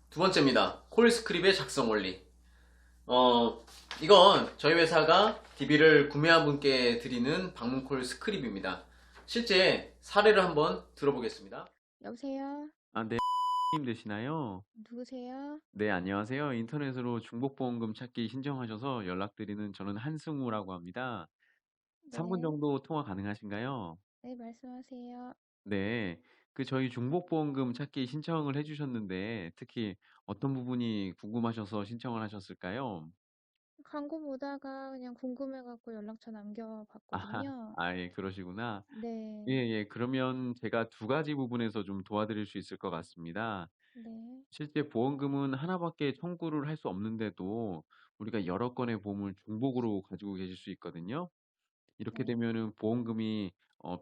두 번째입니다. 콜 스크립의 작성 원리. 이건 저희 회사가 DB를 구매한 분께 드리는 방문 콜 스크립입니다. 실제 사례를 한번 들어보겠습니다. 여보세요? 네, 님 되시나요? 누구세요? 네, 안녕하세요. 인터넷으로 중복보험금 찾기 신청하셔서 연락드리는 저는 한승우라고 합니다. 3분 네, 정도 통화 가능하신가요? 네, 말씀하세요. 네, 저희 중복보험금 찾기 신청을 해주셨는데 특히 어떤 부분이 궁금하셔서 신청을 하셨을까요? 광고 보다가 그냥 궁금해갖고 연락처 아, 남겨봤거든요. 예, 그러시구나. 예, 네, 그러면 제가 두 가지 부분에서 좀 도와드릴 수 있을 것 같습니다. 네, 실제 보험금은 하나밖에 청구를 할 수 없는데도 우리가 여러 건의 보험을 중복으로 가지고 계실 수 있거든요. 이렇게 네, 되면은 보험금이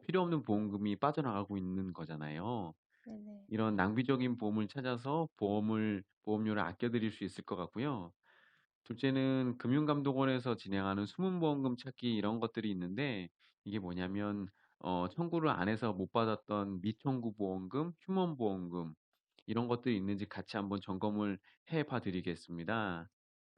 필요 없는 보험금이 빠져나가고 있는 거잖아요. 네네, 이런 낭비적인 보험을 찾아서 보험료를 아껴드릴 수 있을 것 같고요. 둘째는 금융감독원에서 진행하는 숨은 보험금 찾기 이런 것들이 있는데 이게 뭐냐면 청구를 안 해서 못 받았던 미청구 보험금, 휴먼 보험금 이런 것들이 있는지 같이 한번 점검을 해 봐 드리겠습니다.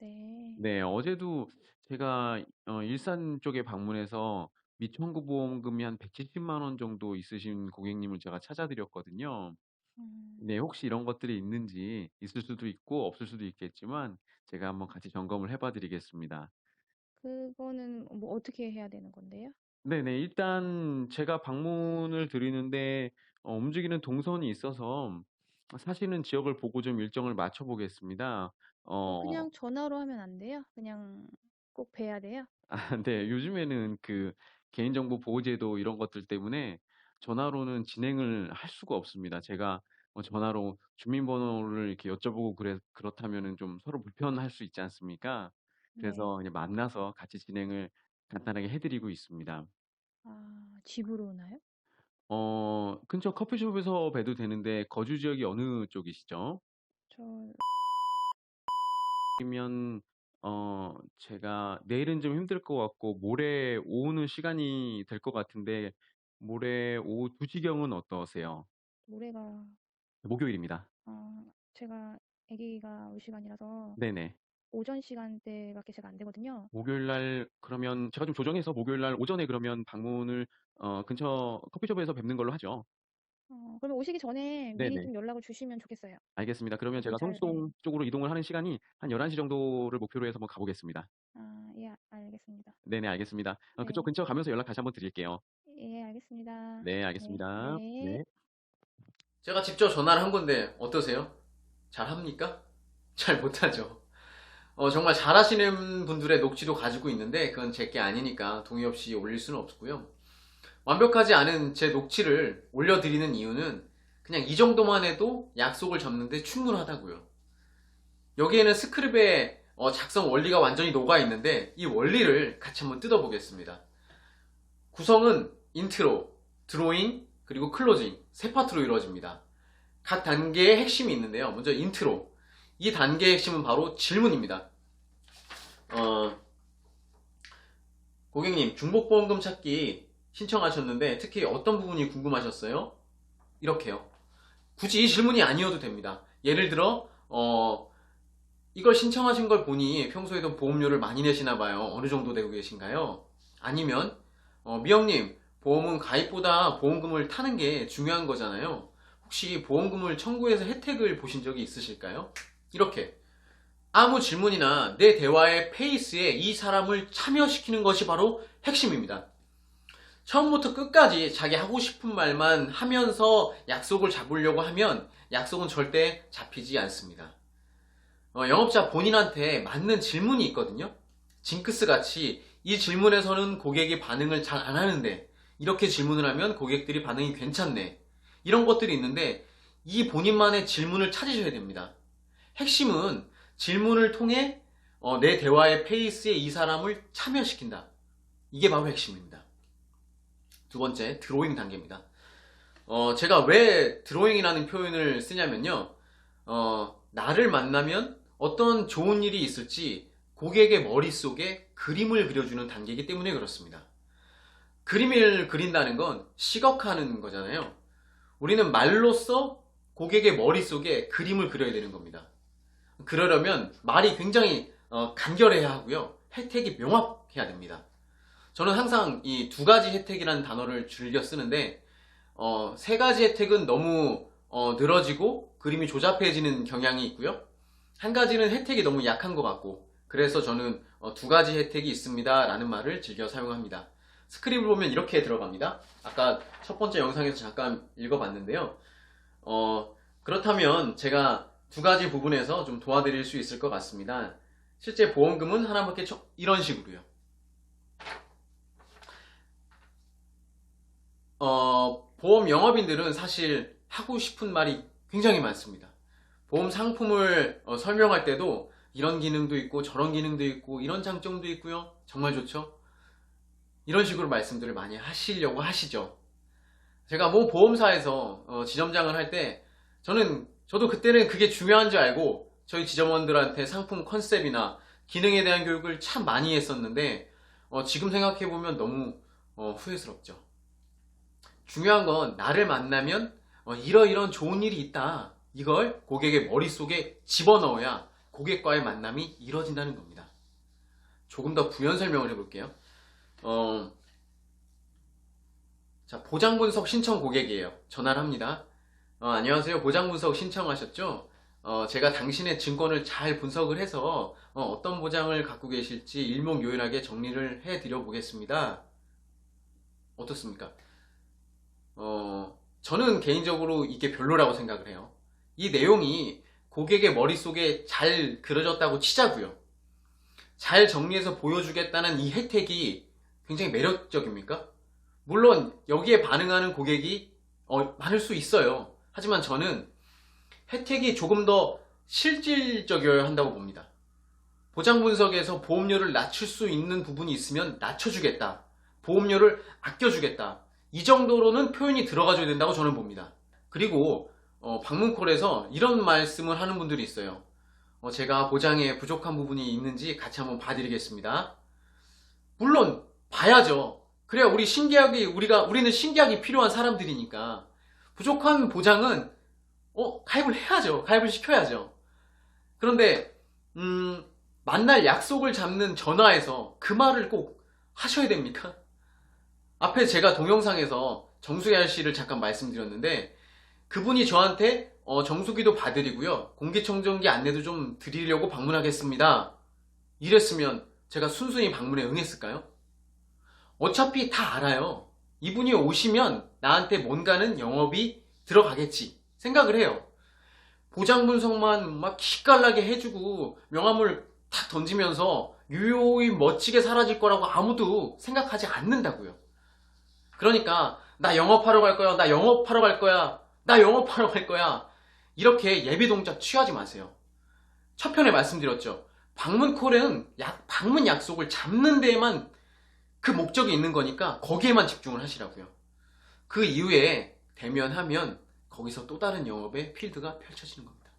네. 네, 어제도 제가 일산 쪽에 방문해서 미청구 보험금이 한 170만 원 정도 있으신 고객님을 제가 찾아드렸거든요. 음, 네, 혹시 이런 것들이 있는지 있을 수도 있고 없을 수도 있겠지만 제가 한번 같이 점검을 해 봐 드리겠습니다. 그거는 뭐 어떻게 해야 되는 건데요? 네네, 일단 제가 방문을 드리는데 움직이는 동선이 있어서 사시는 지역을 보고 좀 일정을 맞춰 보겠습니다. 어, 그냥 전화로 하면 안 돼요? 그냥 꼭 뵈야 돼요? 네. 요즘에는 개인정보 보호제도 이런 것들 때문에 전화로는 진행을 할 수가 없습니다. 제가 전화로 주민번호를 이렇게 여쭤보고 그렇다면은 좀 서로 불편할 수 있지 않습니까? 그래서 네. 그냥 만나서 같이 진행을 간단하게 해 드리고 있습니다. 아, 집으로 오나요? 근처 커피숍에서 봬도 되는데 거주 지역이 어느 쪽이시죠? 저, 이면 제가 내일은 좀 힘들 것 같고 모레 오후는 시간이 될 것 같은데 모레 오후 2 시경은 어떠세요? 모레가, 목요일입니다. 제가 아기가 올 시간이라서 네네. 오전 시간대밖에 제가 안 되거든요. 목요일 날 그러면 제가 좀 조정해서 목요일 날 오전에 그러면 방문을 근처 커피숍에서 뵙는 걸로 하죠. 그러면 오시기 전에 미리 네네. 좀 연락을 주시면 좋겠어요. 알겠습니다. 그러면 좀 제가 예. 성수동 쪽으로 이동을 하는 시간이 한 11시 정도를 목표로 해서 한번 가 보겠습니다. 예, 알겠습니다. 네네, 알겠습니다. 그쪽 네. 근처 가면서 연락 다시 한번 드릴게요. 예, 알겠습니다. 네, 네, 알겠습니다. 네. 네. 제가 직접 전화를 한 건데 어떠세요? 잘 합니까? 잘 못하죠. 정말 잘하시는 분들의 녹취도 가지고 있는데 그건 제 게 아니니까 동의 없이 올릴 수는 없고요. 완벽하지 않은 제 녹취를 올려드리는 이유는 그냥 이 정도만 해도 약속을 잡는데 충분하다고요. 여기에는 스크립의 작성 원리가 완전히 녹아 있는데 이 원리를 같이 한번 뜯어보겠습니다. 구성은 인트로, 드로잉, 그리고 클로징 세 파트로 이루어집니다. 각 단계의 핵심이 있는데요. 먼저 인트로. 이 단계의 핵심은 바로 질문입니다. 어, 고객님, 중복보험금 찾기 신청하셨는데 특히 어떤 부분이 궁금하셨어요? 이렇게요. 굳이 이 질문이 아니어도 됩니다. 예를 들어 이걸 신청하신 걸 보니 평소에도 보험료를 많이 내시나 봐요. 어느 정도 내고 계신가요? 아니면 미영님, 보험은 가입보다 보험금을 타는 게 중요한 거잖아요. 혹시 보험금을 청구해서 혜택을 보신 적이 있으실까요? 이렇게 아무 질문이나 내 대화의 페이스에 이 사람을 참여시키는 것이 바로 핵심입니다. 처음부터 끝까지 자기 하고 싶은 말만 하면서 약속을 잡으려고 하면 약속은 절대 잡히지 않습니다. 영업자 본인한테 맞는 질문이 있거든요. 징크스 같이 이 질문에서는 고객이 반응을 잘 안 하는데 이렇게 질문을 하면 고객들이 반응이 괜찮네. 이런 것들이 있는데 이 본인만의 질문을 찾으셔야 됩니다. 핵심은 질문을 통해 내 대화의 페이스에 이 사람을 참여시킨다. 이게 바로 핵심입니다. 두 번째, 드로잉 단계입니다. 제가 왜 드로잉이라는 표현을 쓰냐면요. 나를 만나면 어떤 좋은 일이 있을지 고객의 머릿속에 그림을 그려주는 단계이기 때문에 그렇습니다. 그림을 그린다는 건 시각화하는 거잖아요. 우리는 말로써 고객의 머릿속에 그림을 그려야 되는 겁니다. 그러려면 말이 굉장히 간결해야 하고요. 혜택이 명확해야 됩니다. 저는 항상 이 두 가지 혜택이라는 단어를 즐겨 쓰는데 세 가지 혜택은 너무 늘어지고 그림이 조잡해지는 경향이 있고요. 한 가지는 혜택이 너무 약한 것 같고, 그래서 저는 두 가지 혜택이 있습니다 라는 말을 즐겨 사용합니다. 스크립을 보면 이렇게 들어갑니다. 아까 첫 번째 영상에서 잠깐 읽어봤는데요. 그렇다면 제가 두 가지 부분에서 좀 도와드릴 수 있을 것 같습니다. 실제 보험금은 하나밖에 이런 식으로요. 보험 영업인들은 사실 하고 싶은 말이 굉장히 많습니다. 보험 상품을 설명할 때도 이런 기능도 있고 저런 기능도 있고 이런 장점도 있고요. 정말 좋죠? 이런 식으로 말씀들을 많이 하시려고 하시죠. 제가 뭐 보험사에서 지점장을 할 때 저도 그때는 그게 중요한 줄 알고 저희 지점원들한테 상품 컨셉이나 기능에 대한 교육을 참 많이 했었는데 지금 생각해보면 너무 후회스럽죠. 중요한 건 나를 만나면 이러이런 좋은 일이 있다. 이걸 고객의 머릿속에 집어넣어야 고객과의 만남이 이루어진다는 겁니다. 조금 더 부연 설명을 해볼게요. 자, 보장분석 신청 고객이에요. 전화를 합니다. 안녕하세요. 보장분석 신청하셨죠? 제가 당신의 증권을 잘 분석을 해서 어떤 보장을 갖고 계실지 일목요연하게 정리를 해드려 보겠습니다. 어떻습니까? 저는 개인적으로 이게 별로라고 생각을 해요. 이 내용이 고객의 머릿속에 잘 그려졌다고 치자고요. 잘 정리해서 보여주겠다는 이 혜택이 굉장히 매력적입니까? 물론 여기에 반응하는 고객이 많을 수 있어요. 하지만 저는 혜택이 조금 더 실질적이어야 한다고 봅니다. 보장 분석에서 보험료를 낮출 수 있는 부분이 있으면 낮춰주겠다. 보험료를 아껴주겠다. 이 정도로는 표현이 들어가줘야 된다고 저는 봅니다. 그리고 방문콜에서 이런 말씀을 하는 분들이 있어요. 제가 보장에 부족한 부분이 있는지 같이 한번 봐드리겠습니다. 물론 봐야죠. 그래야 우리는 신계약이 필요한 사람들이니까 부족한 보장은 가입을 해야죠. 가입을 시켜야죠. 그런데 만날 약속을 잡는 전화에서 그 말을 꼭 하셔야 됩니까? 앞에 제가 동영상에서 정수야 씨를 잠깐 말씀드렸는데 그분이 저한테 정수기도 봐드리고요. 공기청정기 안내도 좀 드리려고 방문하겠습니다. 이랬으면 제가 순순히 방문에 응했을까요? 어차피 다 알아요. 이분이 오시면 나한테 뭔가는 영업이 들어가겠지 생각을 해요. 보장 분석만 막 기깔나게 해주고 명함을 탁 던지면서 유효히 멋지게 사라질 거라고 아무도 생각하지 않는다고요. 그러니까 나 영업하러 갈 거야. 나 영업하러 갈 거야. 나 영업하러 갈 거야. 이렇게 예비 동작 취하지 마세요. 첫 편에 말씀드렸죠. 방문콜은 방문 약속을 잡는 데에만 그 목적이 있는 거니까 거기에만 집중을 하시라고요. 그 이후에 대면하면 거기서 또 다른 영업의 필드가 펼쳐지는 겁니다.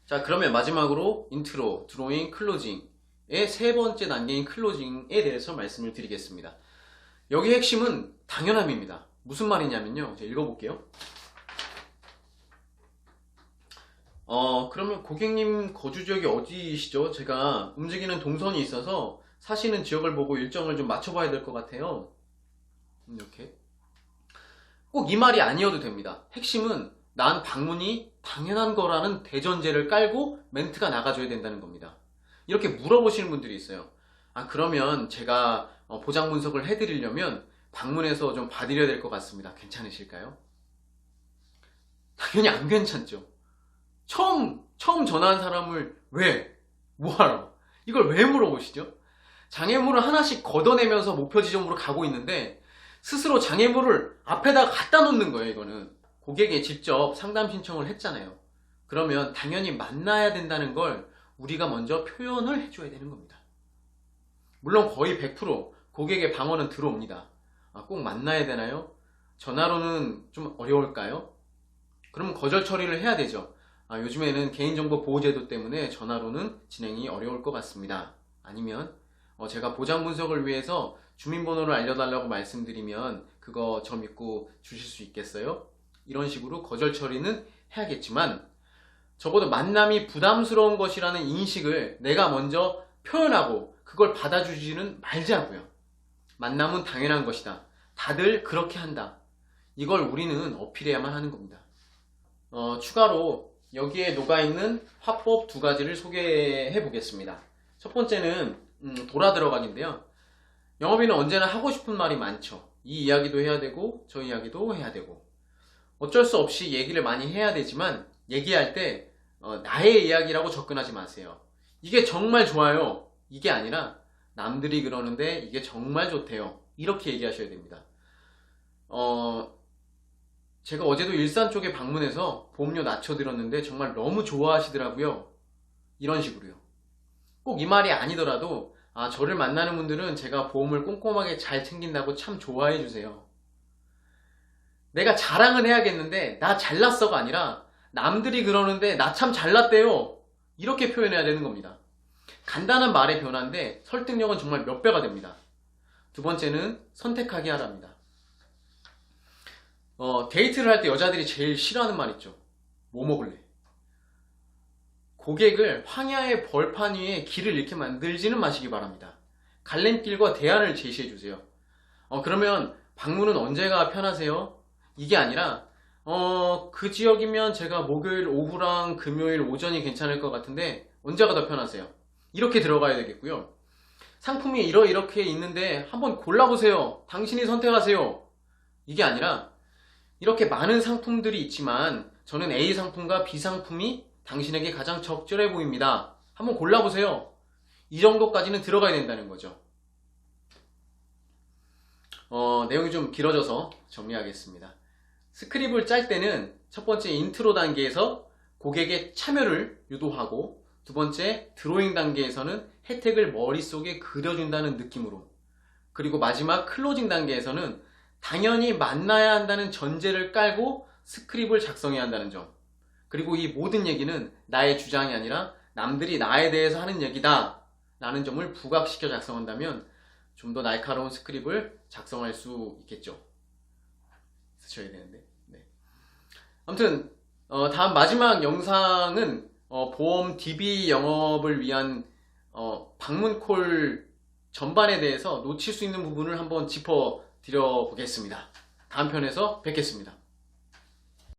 자, 그러면 마지막으로 인트로, 드로잉, 클로징의 세 번째 단계인 클로징에 대해서 말씀을 드리겠습니다. 여기 핵심은 당연함입니다. 무슨 말이냐면요. 제가 읽어볼게요. 그러면 고객님 거주 지역이 어디시죠? 제가 움직이는 동선이 있어서 사시는 지역을 보고 일정을 좀 맞춰봐야 될 것 같아요. 이렇게. 꼭 이 말이 아니어도 됩니다. 핵심은 난 방문이 당연한 거라는 대전제를 깔고 멘트가 나가줘야 된다는 겁니다. 이렇게 물어보시는 분들이 있어요. 그러면 제가 보장 분석을 해드리려면 방문해서 좀 봐드려야 될 것 같습니다. 괜찮으실까요? 당연히 안 괜찮죠. 처음 전화한 사람을 뭐하러? 이걸 왜 물어보시죠? 장애물을 하나씩 걷어내면서 목표 지점으로 가고 있는데 스스로 장애물을 앞에다가 갖다 놓는 거예요. 이거는 고객이 직접 상담 신청을 했잖아요. 그러면 당연히 만나야 된다는 걸 우리가 먼저 표현을 해줘야 되는 겁니다. 물론 거의 100% 고객의 방어는 들어옵니다. 꼭 만나야 되나요? 전화로는 좀 어려울까요? 그럼 거절 처리를 해야 되죠. 요즘에는 개인정보 보호제도 때문에 전화로는 진행이 어려울 것 같습니다. 아니면 제가 보장 분석을 위해서 주민번호를 알려달라고 말씀드리면 그거 저 믿고 주실 수 있겠어요? 이런 식으로 거절 처리는 해야겠지만 적어도 만남이 부담스러운 것이라는 인식을 내가 먼저 표현하고 그걸 받아주지는 말자고요. 만남은 당연한 것이다. 다들 그렇게 한다. 이걸 우리는 어필해야만 하는 겁니다. 추가로 여기에 녹아있는 화법 2가지를 소개해 보겠습니다. 첫 번째는 돌아 들어가기인데요. 영업인은 언제나 하고 싶은 말이 많죠. 이 이야기도 해야 되고 저 이야기도 해야 되고 어쩔 수 없이 얘기를 많이 해야 되지만 얘기할 때 나의 이야기라고 접근하지 마세요. 이게 정말 좋아요. 이게 아니라 남들이 그러는데 이게 정말 좋대요. 이렇게 얘기하셔야 됩니다. 제가 어제도 일산 쪽에 방문해서 보험료 낮춰드렸는데 정말 너무 좋아하시더라고요. 이런 식으로요. 꼭 이 말이 아니더라도 저를 만나는 분들은 제가 보험을 꼼꼼하게 잘 챙긴다고 참 좋아해 주세요. 내가 자랑은 해야겠는데 나 잘났어가 아니라 남들이 그러는데 나 참 잘났대요. 이렇게 표현해야 되는 겁니다. 간단한 말의 변화인데 설득력은 정말 몇 배가 됩니다. 두 번째는 선택하게 하랍니다. 데이트를 할 때 여자들이 제일 싫어하는 말 있죠. 뭐 먹을래? 고객을 황야의 벌판 위에 길을 잃게 만들지는 마시기 바랍니다. 갈림길과 대안을 제시해 주세요. 그러면 방문은 언제가 편하세요? 이게 아니라 그 지역이면 제가 목요일 오후랑 금요일 오전이 괜찮을 것 같은데 언제가 더 편하세요? 이렇게 들어가야 되겠고요. 상품이 이렇게 있는데 한번 골라보세요. 당신이 선택하세요. 이게 아니라 이렇게 많은 상품들이 있지만 저는 A 상품과 B 상품이 당신에게 가장 적절해 보입니다. 한번 골라보세요. 이 정도까지는 들어가야 된다는 거죠. 내용이 좀 길어져서 정리하겠습니다. 스크립을 짤 때는 첫 번째 인트로 단계에서 고객의 참여를 유도하고 두 번째 드로잉 단계에서는 혜택을 머릿속에 그려준다는 느낌으로 그리고 마지막 클로징 단계에서는 당연히 만나야 한다는 전제를 깔고 스크립을 작성해야 한다는 점 그리고 이 모든 얘기는 나의 주장이 아니라 남들이 나에 대해서 하는 얘기다 라는 점을 부각시켜 작성한다면 좀 더 날카로운 스크립을 작성할 수 있겠죠. 쓰셔야 되는데 네. 아무튼 다음 마지막 영상은 보험 DB 영업을 위한 방문콜 전반에 대해서 놓칠 수 있는 부분을 한번 짚어 드려 보겠습니다. 다음 편에서 뵙겠습니다.